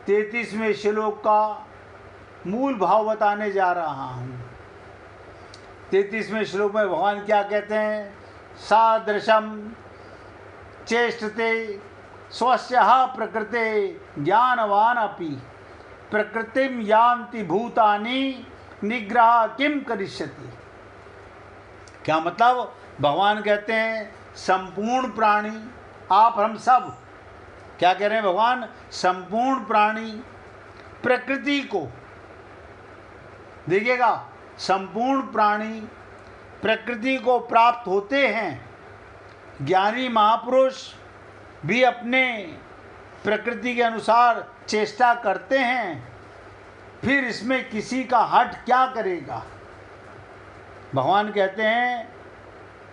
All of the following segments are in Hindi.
33वें श्लोक का मूल भाव बताने जा रहा हूँ। 33वें श्लोक में भगवान क्या कहते हैं? सादृशम चेष्टते स्वस्य प्रकृते ज्ञानवान अपि प्रकृतिम यान्ति भूतानि निग्रह किम करिष्यति। क्या मतलब? भगवान कहते हैं संपूर्ण प्राणी, आप हम सब, क्या कह रहे हैं भगवान? संपूर्ण प्राणी प्रकृति को, देखिएगा, संपूर्ण प्राणी प्रकृति को प्राप्त होते हैं। ज्ञानी महापुरुष भी अपने प्रकृति के अनुसार चेष्टा करते हैं, फिर इसमें किसी का हट क्या करेगा? भगवान कहते हैं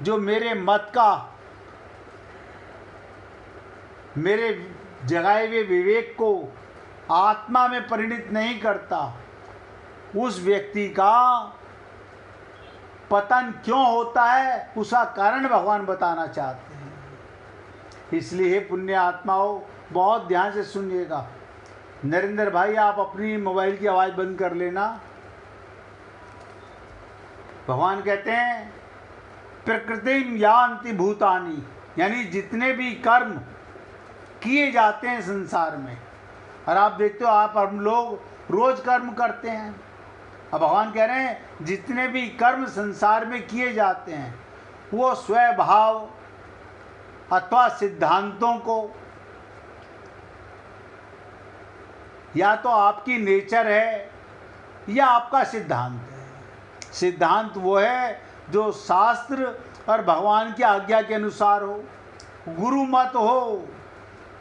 जो मेरे मत का, मेरे जगाए हुए विवेक को आत्मा में परिणित नहीं करता, उस व्यक्ति का पतन क्यों होता है, उसका कारण भगवान बताना चाहते हैं। इसलिए पुण्य आत्माओं, बहुत ध्यान से सुनिएगा। नरेंद्र भाई, आप अपनी मोबाइल की आवाज़ बंद कर लेना। भगवान कहते हैं प्रकृतिम यान्ति भूतानि, यानी जितने भी कर्म किए जाते हैं संसार में, और आप देखते हो आप हम लोग रोज कर्म करते हैं। अब भगवान कह रहे हैं जितने भी कर्म संसार में किए जाते हैं वो स्वभाव अथवा सिद्धांतों को, या तो आपकी नेचर है या आपका सिद्धांत है। सिद्धांत वो है जो शास्त्र और भगवान की आज्ञा के अनुसार हो, गुरु मत हो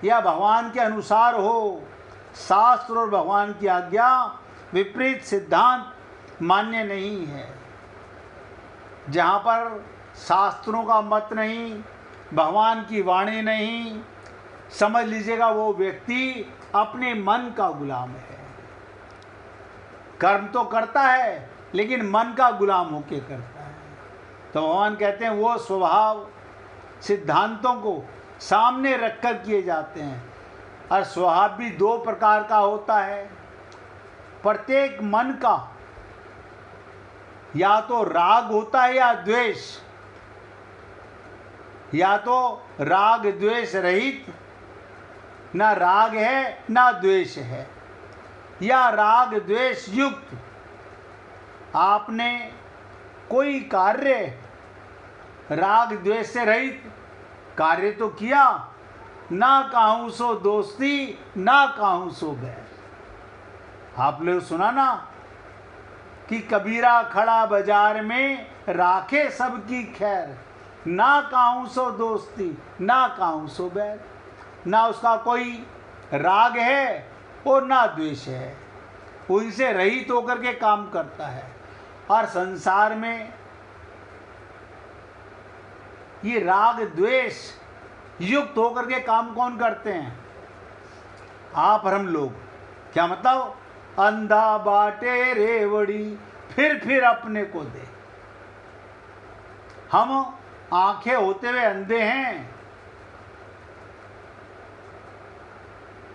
या भगवान के अनुसार हो। शास्त्र और भगवान की आज्ञा विपरीत सिद्धांत मान्य नहीं है। जहाँ पर शास्त्रों का मत नहीं, भगवान की वाणी नहीं, समझ लीजिएगा वो व्यक्ति अपने मन का गुलाम है। कर्म तो करता है लेकिन मन का गुलाम होके करता है। तो भगवान कहते हैं वो स्वभाव सिद्धांतों को सामने रखकर किए जाते हैं। और स्वभाव भी दो प्रकार का होता है। प्रत्येक मन का या तो राग होता है या द्वेष, या तो राग द्वेष रहित, ना राग है ना द्वेष है, या राग द्वेष युक्त। आपने कोई कार्य राग द्वेष से रहित कार्य तो किया, ना काहूं सो दोस्ती ना काहूं सो बैर। आप लोग सुना ना कि कबीरा खड़ा बाजार में राखे सबकी खैर, ना काहूं सो दोस्ती ना काहूं सो बैर। ना उसका कोई राग है और ना द्वेष है, उनसे रहित होकर के काम करता है। और संसार में ये राग द्वेष युक्त होकर के काम कौन करते हैं? आप और हम लोग। क्या मतलब? अंधा बाटे रेवड़ी फिर अपने को दे। हम आंखें होते हुए अंधे हैं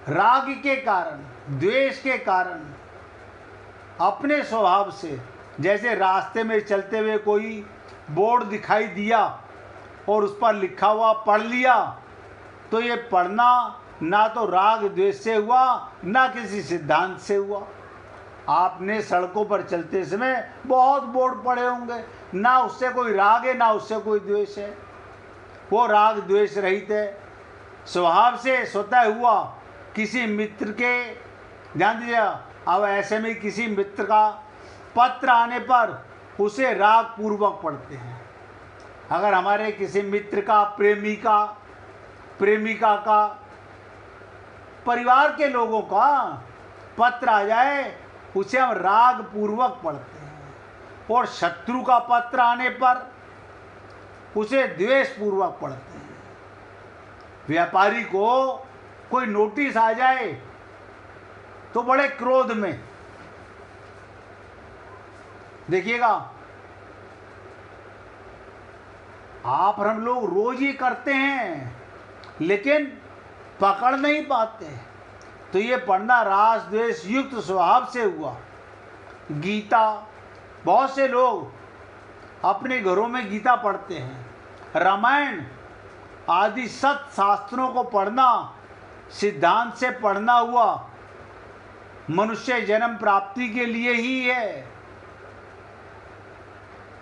राग के कारण, द्वेष के कारण, अपने स्वभाव से। जैसे रास्ते में चलते हुए कोई बोर्ड दिखाई दिया और उस पर लिखा हुआ पढ़ लिया, तो ये पढ़ना ना तो राग द्वेष से हुआ ना किसी सिद्धांत से हुआ। आपने सड़कों पर चलते समय बहुत बोर्ड पढ़े होंगे, ना उससे कोई राग है ना उससे कोई द्वेष है, वो राग द्वेष रहित है, स्वभाव से स्वतः हुआ। किसी मित्र के, ध्यान दीजिए, अब ऐसे में किसी मित्र का पत्र आने पर उसे राग पूर्वक पढ़ते हैं। अगर हमारे किसी मित्र का, प्रेमिका का, परिवार के लोगों का पत्र आ जाए, उसे हम राग पूर्वक पढ़ते हैं। और शत्रु का पत्र आने पर उसे द्वेष पूर्वक पढ़ते हैं। व्यापारी को कोई नोटिस आ जाए तो बड़े क्रोध में, देखिएगा, आप और हम लोग रोज ही करते हैं लेकिन पकड़ नहीं पाते। तो ये पढ़ना राग द्वेष युक्त स्वभाव से हुआ। गीता, बहुत से लोग अपने घरों में गीता पढ़ते हैं। रामायण आदि सत शास्त्रों को पढ़ना सिद्धांत से पढ़ना हुआ मनुष्य जन्म प्राप्ति के लिए ही है।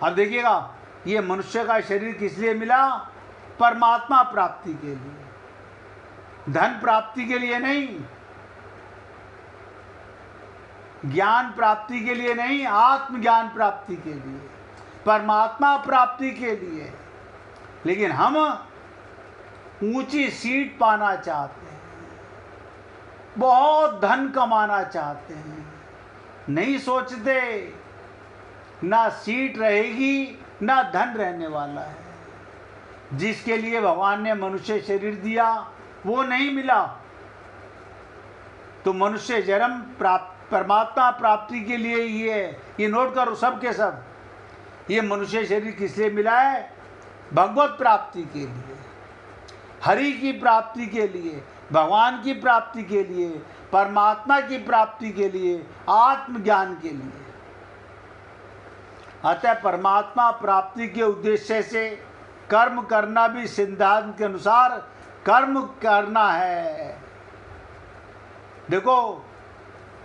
अब देखिएगा, ये मनुष्य का शरीर किस लिए मिला? परमात्मा प्राप्ति के लिए, धन प्राप्ति के लिए नहीं, ज्ञान प्राप्ति के लिए नहीं, आत्मज्ञान प्राप्ति के लिए, परमात्मा प्राप्ति के लिए। लेकिन हम ऊंची सीट पाना चाहते हैं, बहुत धन कमाना चाहते हैं, नहीं सोचते ना सीट रहेगी ना धन रहने वाला है। जिसके लिए भगवान ने मनुष्य शरीर दिया वो नहीं मिला, तो मनुष्य जन्म परमात्मा प्राप्ति के लिए ही है। ये नोट करो सब के सब, ये मनुष्य शरीर किस लिए मिला है? भगवत प्राप्ति के लिए, हरि की प्राप्ति के लिए, भगवान की प्राप्ति के लिए, परमात्मा की प्राप्ति के लिए, आत्मज्ञान के लिए। अतः परमात्मा प्राप्ति के उद्देश्य से कर्म करना भी सिद्धांत के अनुसार कर्म करना है। देखो,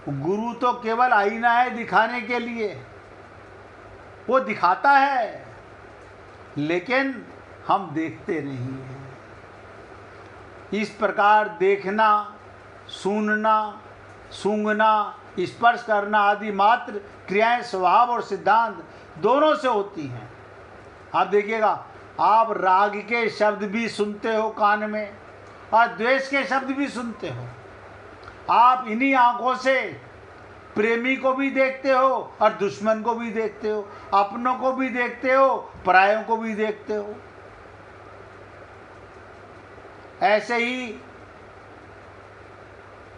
गुरु तो केवल आईना है दिखाने के लिए, वो दिखाता है लेकिन हम देखते नहीं हैं। इस प्रकार देखना, सुनना, सूंघना, स्पर्श करना आदि मात्र क्रियाएं स्वभाव और सिद्धांत दोनों से होती हैं। आप देखिएगा, आप राग के शब्द भी सुनते हो कान में और द्वेष के शब्द भी सुनते हो। आप इन्हीं आंखों से प्रेमी को भी देखते हो और दुश्मन को भी देखते हो, अपनों को भी देखते हो, परायों को भी देखते हो। ऐसे ही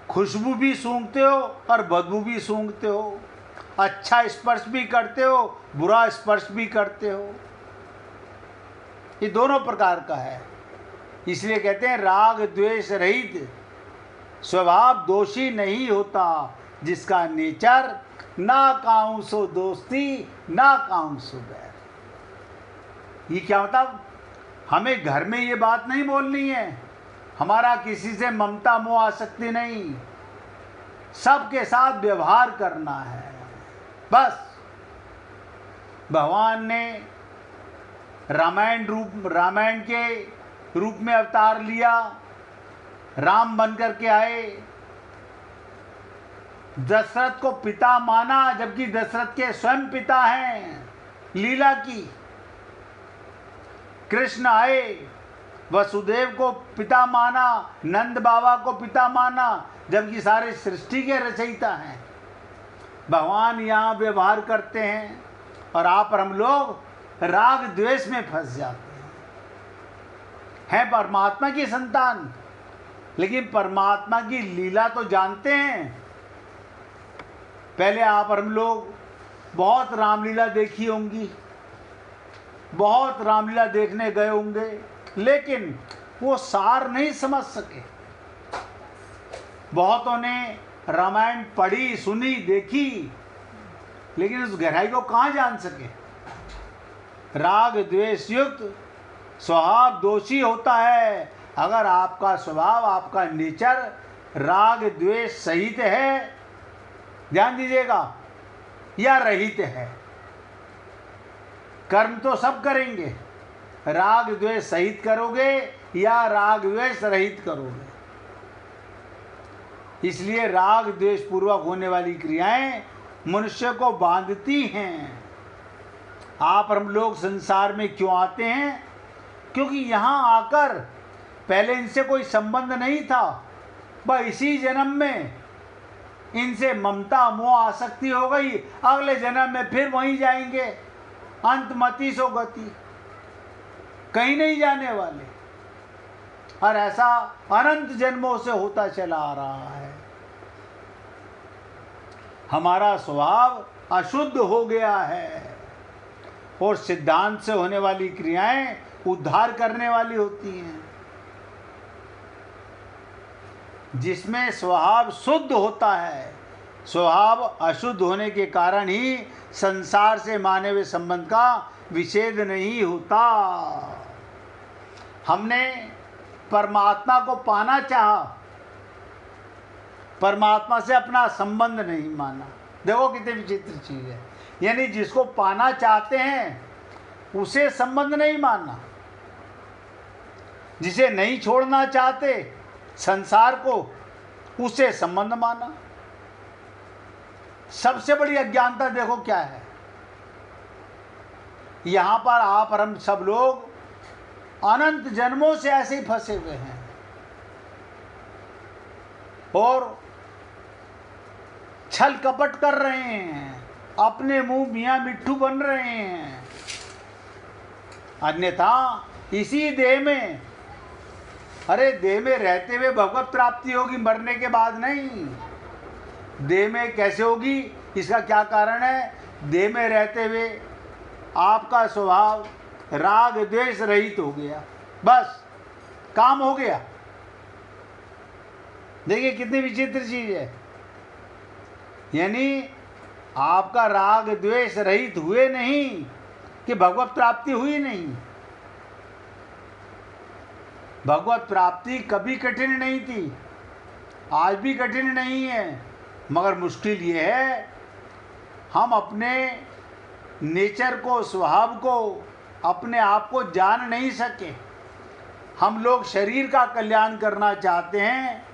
खुशबू भी सूंघते हो और बदबू भी सूंघते हो, अच्छा स्पर्श भी करते हो, बुरा स्पर्श भी करते हो। ये दोनों प्रकार का है। इसलिए कहते हैं राग द्वेष रहित स्वभाव दोषी नहीं होता, जिसका नेचर ना काऊं सो दोस्ती ना काऊं सो बैर। ये क्या मतलब? हमें घर में ये बात नहीं बोलनी है, हमारा किसी से ममता मोह आसक्ति नहीं, सबके साथ व्यवहार करना है बस। भगवान ने रामायण के रूप में अवतार लिया, राम बनकर के आए, दशरथ को पिता माना जबकि दशरथ के स्वयं पिता हैं लीला की। कृष्ण आए, वसुदेव को पिता माना, नंद बाबा को पिता माना जबकि सारे सृष्टि के रचयिता हैं। भगवान यहाँ व्यवहार करते हैं और आप और हम लोग राग द्वेष में फंस जाते हैं परमात्मा की संतान, लेकिन परमात्मा की लीला तो जानते हैं। पहले आप और हम लोग बहुत रामलीला देखी होंगी, बहुत रामलीला देखने गए होंगे, लेकिन वो सार नहीं समझ सके। बहुतों ने रामायण पढ़ी, सुनी, देखी, लेकिन उस गहराई को कहाँ जान सके। राग द्वेष युक्त स्वभाव दोषी होता है। अगर आपका स्वभाव, आपका नेचर राग द्वेष सहित है, ध्यान दीजिएगा, या रहित है। कर्म तो सब करेंगे, राग द्वेष सहित करोगे या राग द्वेष रहित करोगे। इसलिए राग द्वेष पूर्वक होने वाली क्रियाएं मनुष्य को बांधती हैं। आप हम लोग संसार में क्यों आते हैं? क्योंकि यहाँ आकर पहले इनसे कोई संबंध नहीं था, बस इसी जन्म में इनसे ममता मोह आसक्ति हो गई, अगले जन्म में फिर वहीं जाएंगे। अंतमति सो गति, कहीं नहीं जाने वाले। और ऐसा अनंत जन्मों से होता चला आ रहा है। हमारा स्वभाव अशुद्ध हो गया है और सिद्धांत से होने वाली क्रियाएं उद्धार करने वाली होती हैं। जिसमें स्वभाव शुद्ध होता है, स्वभाव अशुद्ध होने के कारण ही संसार से मानवीय संबंध का विच्छेद नहीं होता। हमने परमात्मा को पाना चाहा, परमात्मा से अपना संबंध नहीं माना। देखो कितनी विचित्र चीज है। यानी जिसको पाना चाहते हैं उसे संबंध नहीं मानना, जिसे नहीं छोड़ना चाहते संसार को उसे संबंध माना। सबसे बड़ी अज्ञानता देखो क्या है। यहां पर आप और हम सब लोग अनंत जन्मों से ऐसे ही फंसे हुए हैं और छल कपट कर रहे हैं, अपने मुंह मियां मिट्ठू बन रहे हैं। अन्यथा इसी देह में, अरे देह में रहते हुए भगवत प्राप्ति होगी, मरने के बाद नहीं। देह में कैसे होगी, इसका क्या कारण है? देह में रहते हुए आपका स्वभाव राग द्वेष रहित हो गया, बस काम हो गया। देखिए कितनी विचित्र चीज है। यानी आपका राग द्वेष रहित हुए नहीं कि भगवत प्राप्ति हुई नहीं। भगवत प्राप्ति कभी कठिन नहीं थी, आज भी कठिन नहीं है, मगर मुश्किल ये है हम अपने नेचर को, स्वभाव को, अपने आप को जान नहीं सके। हम लोग शरीर का कल्याण करना चाहते हैं,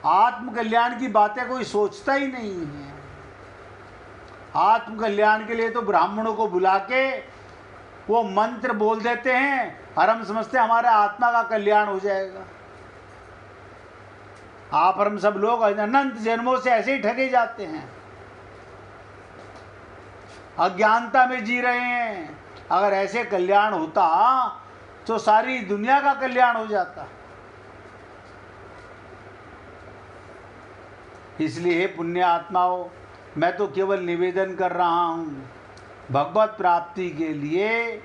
आत्म कल्याण की बातें कोई सोचता ही नहीं है। आत्म कल्याण के लिए तो ब्राह्मणों को बुला के वो मंत्र बोल देते हैं और हम समझते हैं हमारे आत्मा का कल्याण हो जाएगा। आप और हम सब लोग अनंत जन्मों से ऐसे ही ठगे जाते हैं, अज्ञानता में जी रहे हैं। अगर ऐसे कल्याण होता तो सारी दुनिया का कल्याण हो जाता। इसलिए हे पुण्य आत्माओं, मैं तो केवल निवेदन कर रहा हूँ, भगवत प्राप्ति के लिए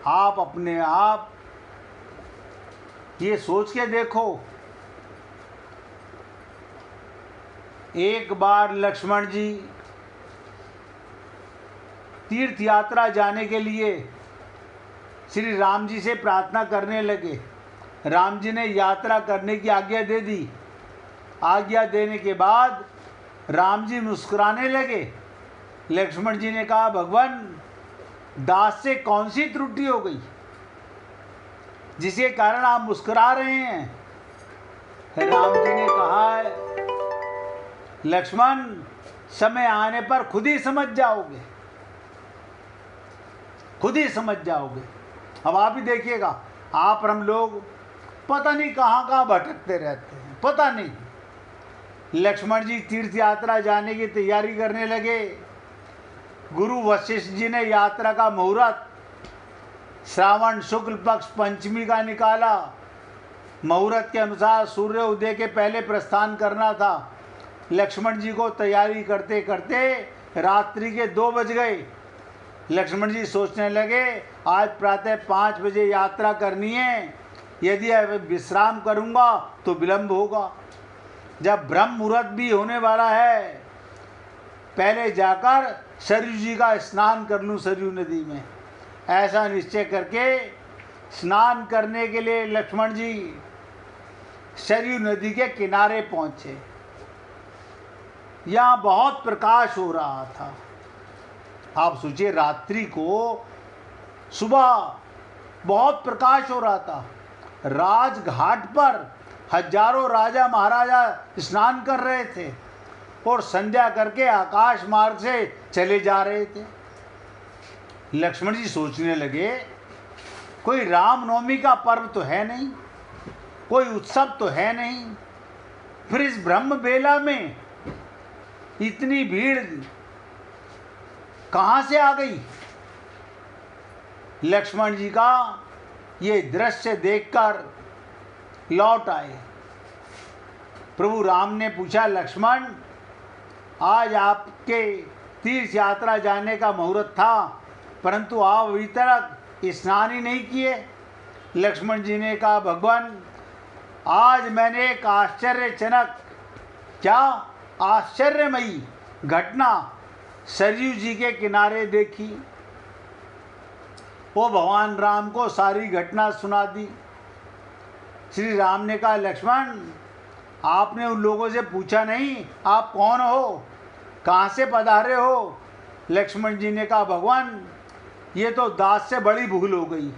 आप अपने आप ये सोच के देखो। एक बार लक्ष्मण जी तीर्थ यात्रा जाने के लिए श्री राम जी से प्रार्थना करने लगे। राम जी ने यात्रा करने की आज्ञा दे दी। आज्ञा देने के बाद राम जी मुस्कुराने लगे। लक्ष्मण जी ने कहा, भगवान दास से कौन सी त्रुटि हो गई जिसके कारण आप मुस्कुरा रहे हैं? राम जी ने कहा, लक्ष्मण समय आने पर खुद ही समझ जाओगे, खुद ही समझ जाओगे। अब आप ही देखिएगा, आप और हम लोग पता नहीं कहाँ कहाँ भटकते रहते हैं, पता नहीं। लक्ष्मण जी तीर्थ यात्रा जाने की तैयारी करने लगे। गुरु वशिष्ठ जी ने यात्रा का मुहूर्त श्रावण शुक्ल पक्ष पंचमी का निकाला। मुहूर्त के अनुसार सूर्य उदय के पहले प्रस्थान करना था। लक्ष्मण जी को तैयारी करते करते रात्रि के 2 बज गए। लक्ष्मण जी सोचने लगे, आज प्रातः 5 बजे यात्रा करनी है, यदि विश्राम करूंगा तो विलंब होगा। जब ब्रह्म मुहूर्त भी होने वाला है, पहले जाकर सरयू जी का स्नान कर लूँ सरयू नदी में। ऐसा निश्चय करके स्नान करने के लिए लक्ष्मण जी सरयू नदी के किनारे पहुँचे। यहाँ बहुत प्रकाश हो रहा था। आप सोचिए, रात्रि को सुबह बहुत प्रकाश हो रहा था। राजघाट पर हजारों राजा महाराजा स्नान कर रहे थे और संध्या करके आकाश मार्ग से चले जा रहे थे। लक्ष्मण जी सोचने लगे, कोई रामनवमी का पर्व तो है नहीं, कोई उत्सव तो है नहीं, फिर इस ब्रह्म बेला में इतनी भीड़ कहाँ से आ गई? लक्ष्मण जी का ये दृश्य देखकर लौट आए। प्रभु राम ने पूछा, लक्ष्मण आज आपके तीर्थ यात्रा जाने का मुहूर्त था, परंतु आप अभी तक स्नान ही नहीं किए। लक्ष्मण जी ने कहा, भगवान आज मैंने एक आश्चर्यजनक, क्या आश्चर्यमयी घटना सरयू जी के किनारे देखी। वो भगवान राम को सारी घटना सुना दी। श्री राम ने कहा, लक्ष्मण, आपने उन लोगों से पूछा नहीं आप कौन हो, कहाँ से पधारे हो? लक्ष्मण जी ने कहा, भगवान, ये तो दास से बड़ी भूल हो गई,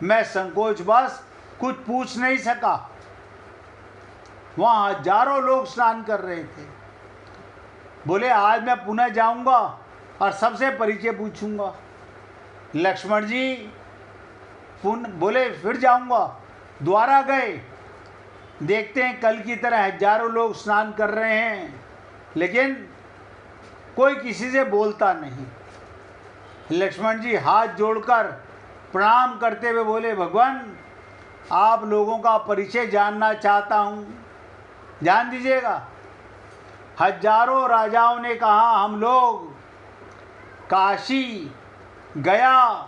मैं संकोचवश कुछ पूछ नहीं सका। वहाँ हजारों लोग स्नान कर रहे थे। बोले, आज मैं पुनः जाऊंगा और सबसे परिचय पूछूंगा। लक्ष्मण जी बोले, फिर जाऊंगा। द्वारा गए, देखते हैं कल की तरह हजारों लोग स्नान कर रहे हैं, लेकिन कोई किसी से बोलता नहीं। लक्ष्मण जी हाथ जोड़कर प्रणाम करते हुए बोले, भगवान, आप लोगों का परिचय जानना चाहता हूँ, जान दीजिएगा। हजारों राजाओं ने कहा, हम लोग काशी, गया,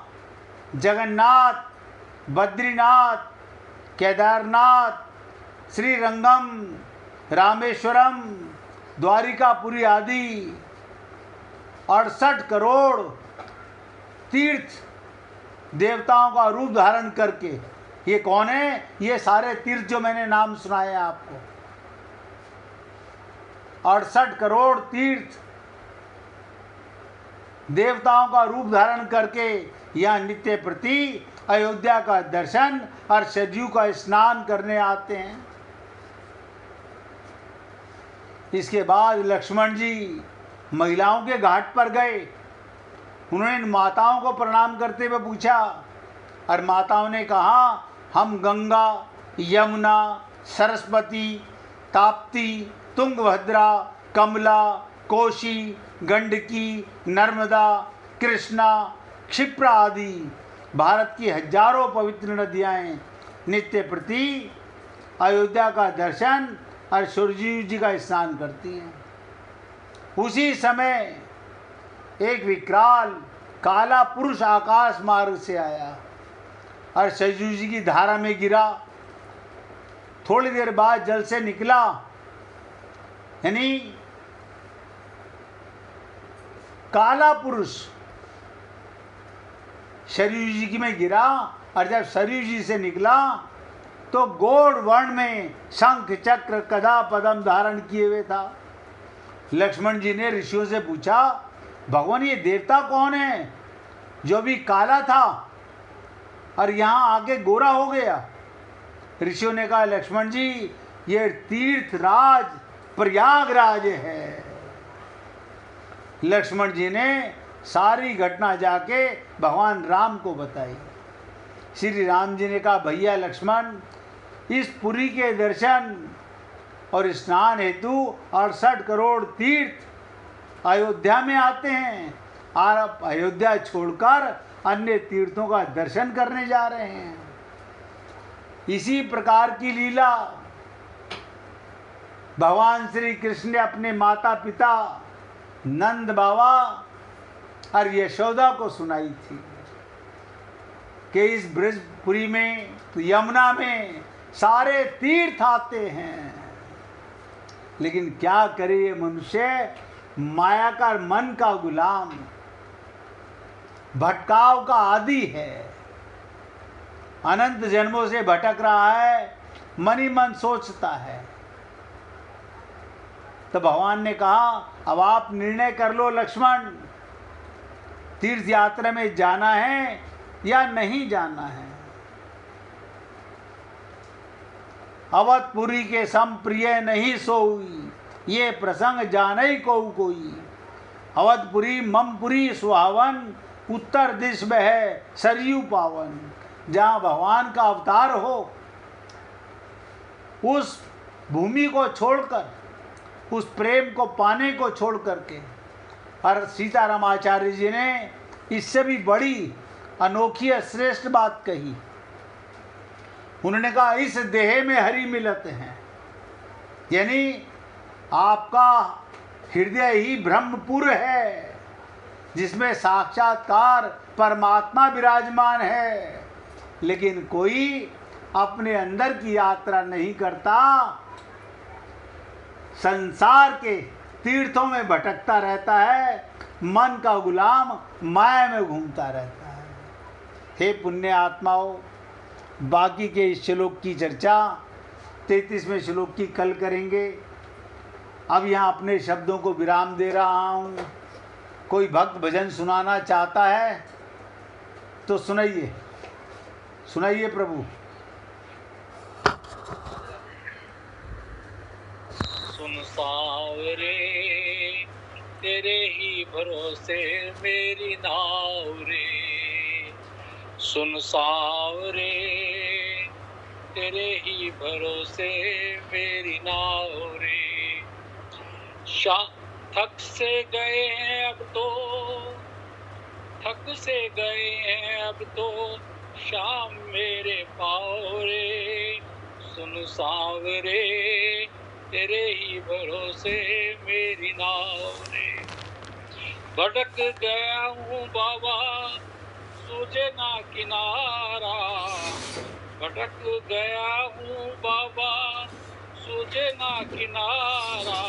जगन्नाथ, बद्रीनाथ, केदारनाथ, श्रीरंगम, रामेश्वरम, द्वारिकापुरी आदि 68 करोड़ तीर्थ देवताओं का रूप धारण करके, ये कौन है? ये सारे तीर्थ जो मैंने नाम सुनाए आपको, 68 करोड़ तीर्थ देवताओं का रूप धारण करके यहाँ नित्य प्रति अयोध्या का दर्शन और सरयू का स्नान करने आते हैं। इसके बाद लक्ष्मण जी महिलाओं के घाट पर गए। उन्होंने माताओं को प्रणाम करते हुए पूछा, और माताओं ने कहा, हम गंगा, यमुना, सरस्वती, ताप्ती, तुंगभद्रा, कमला, कोशी, गंडकी, नर्मदा, कृष्णा, क्षिप्रा आदि भारत की हजारों पवित्र नदियाँ नित्य प्रति अयोध्या का दर्शन और सरयू जी का स्नान करती हैं। उसी समय एक विकराल काला पुरुष आकाश मार्ग से आया और सरयू जी की धारा में गिरा। थोड़ी देर बाद जल से निकला, यानी काला पुरुष सरयू जी की में गिरा, और जब सरयू जी से निकला तो गौड़ वर्ण में शंख, चक्र, गदा, पद्म धारण किए हुए था। लक्ष्मण जी ने ऋषियों से पूछा, भगवान, ये देवता कौन है जो भी काला था और यहाँ आके गोरा हो गया? ऋषियों ने कहा, लक्ष्मण जी, ये तीर्थराज प्रयागराज है। लक्ष्मण जी ने सारी घटना जाके भगवान राम को बताई। श्री राम जी ने कहा, भैया लक्ष्मण, इस पुरी के दर्शन और स्नान हेतु 68 करोड़ तीर्थ अयोध्या में आते हैं, और अब अयोध्या छोड़कर अन्य तीर्थों का दर्शन करने जा रहे हैं। इसी प्रकार की लीला भगवान श्री कृष्ण ने अपने माता पिता नंद बाबा और यशोदा को सुनाई थी कि इस ब्रजपुरी में, यमुना में सारे तीर्थ आते हैं, लेकिन क्या करे ये मनुष्य, माया का मन का गुलाम, भटकाव का आदी है, अनंत जन्मों से भटक रहा है, मन ही मन सोचता है। तो भगवान ने कहा, अब आप निर्णय कर लो लक्ष्मण, तीर्थ यात्रा में जाना है या नहीं जाना है। अवधपुरी के सम प्रिय नहीं सोई, ये प्रसंग जाने को कोई। अवधपुरी ममपुरी सुहावन, उत्तर दिश में है सरयू पावन। जहाँ भगवान का अवतार हो, उस भूमि को छोड़कर, उस प्रेम को पाने को छोड़ करके, और सीताराम आचार्य जी ने इससे भी बड़ी अनोखी श्रेष्ठ बात कही। उन्होंने कहा, इस देह में हरि मिलत हैं, यानी आपका हृदय ही ब्रह्मपुर है, जिसमें साक्षात्कार परमात्मा विराजमान है, लेकिन कोई अपने अंदर की यात्रा नहीं करता, संसार के तीर्थों में भटकता रहता है, मन का गुलाम माया में घूमता रहता है। हे पुण्य आत्माओं, बाकी के इस श्लोक की चर्चा 33वें श्लोक की कल करेंगे। अब यहाँ अपने शब्दों को विराम दे रहा हूँ। कोई भक्त भजन सुनाना चाहता है तो सुनाइए, सुनाइए प्रभु। सुन सावरे तेरे ही भरोसे मेरी नाव रे, सुन सावरे तेरे ही भरोसे मेरी नाव रे। थक से गए हैं अब तो, थक से गए हैं अब तो शाम मेरे पाँव रे। सुन सावरे तेरे ही भरोसे मेरी नाव रे। भटक गया हूँ बाबा सूझे ना किनारा, भटक गया हूँ बाबा सूझे ना किनारा।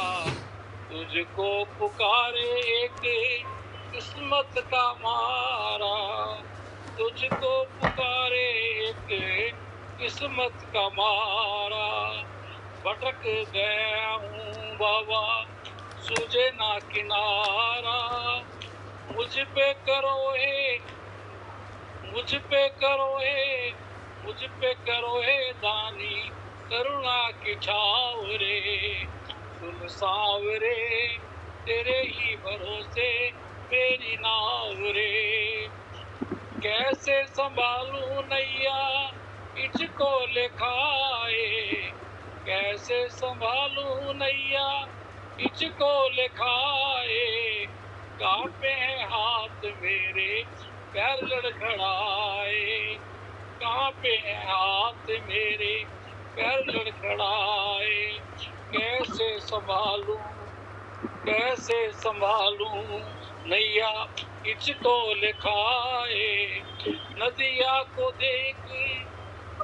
तुझको पुकारे एक किस्मत का मारा, तुझको पुकारे एक किस्मत का मारा। भटक गया हूँ बाबा सूझे ना किनारा। मुझ पे करो हे, मुझ पे करो हे, मुझ पे करो हे दानी करुणा की छाव रे। सुन सावरे तेरे ही भरोसे मेरी नाव रे। कैसे संभालूं नैया इचको लिखाए, कैसे संभालूं नैया इचको लिखाए। कांपे हैं हाथ मेरे पैर लड़खड़ाए, कांपे हैं हाथ मेरे पैर लड़खड़ाए। कैसे संभालूं, कैसे संभालूं नैया इचको लिखाए। नदिया को देख,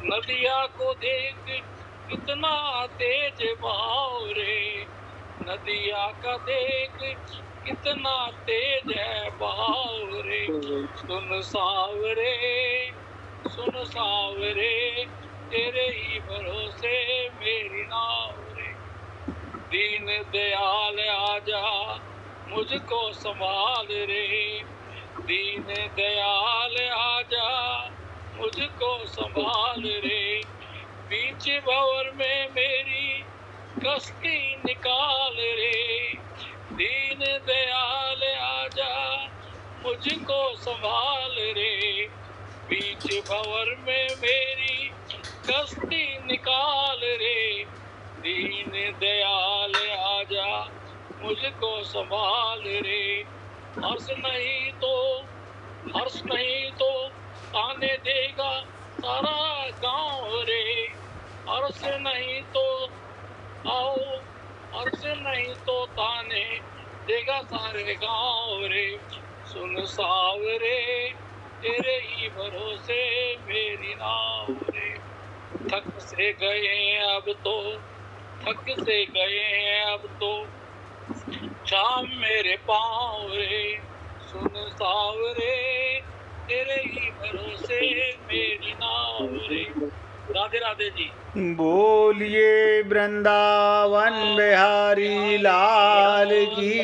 नदिया को देख कितना तेज बहाव रे। नदिया का देख कितना तेज है बहाव रे। सुन सावरे, सुन सावरे तेरे ही भरोसे मेरी नाव रे। दीन दयाल आजा मुझको संभाल रे, दीन दयाल आजा मुझको संभाल रे। बीच भंवर में मेरी कश्ती निकाल रे, दीन दयाल आजा मुझको संभाल रे। बीच भंवर में मेरी कश्ती निकाल रे, दीन दयाल आजा मुझको संभाल रे। हर्ष नहीं तो, हर्ष नहीं तो ताने देगा सारा गांव रे। हर्ष नहीं तो आओ, हर्ष नहीं तो ताने देगा सारे गांव रे। सुन सावरे तेरे ही भरोसे मेरी नाव रे। थक से गए अब तो, थक से गए हैं अब तो शाम मेरे पाँव रे। सुन सावरे तेरे ही भरोसे मेरी नाव रे। राधे राधे जी। बोलिए वृंदावन बिहारी लाल की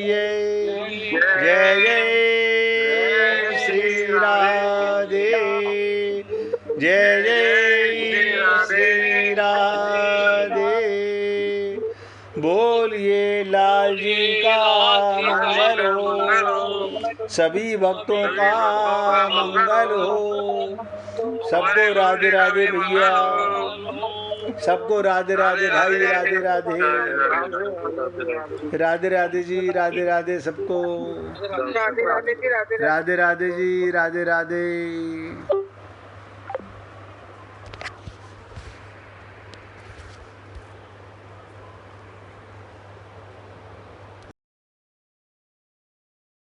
जय। जय जय श्री राधे, जय जय श्री राधे। बोलिए लाल जी का मंगल हो, सभी भक्तों का मंगल हो। सबको राधे राधे भैया, सबको राधे राधे भाई, राधे राधे, राधे राधे जी, राधे राधे सबको, राधे राधे जी, राधे राधे, राधे राधे।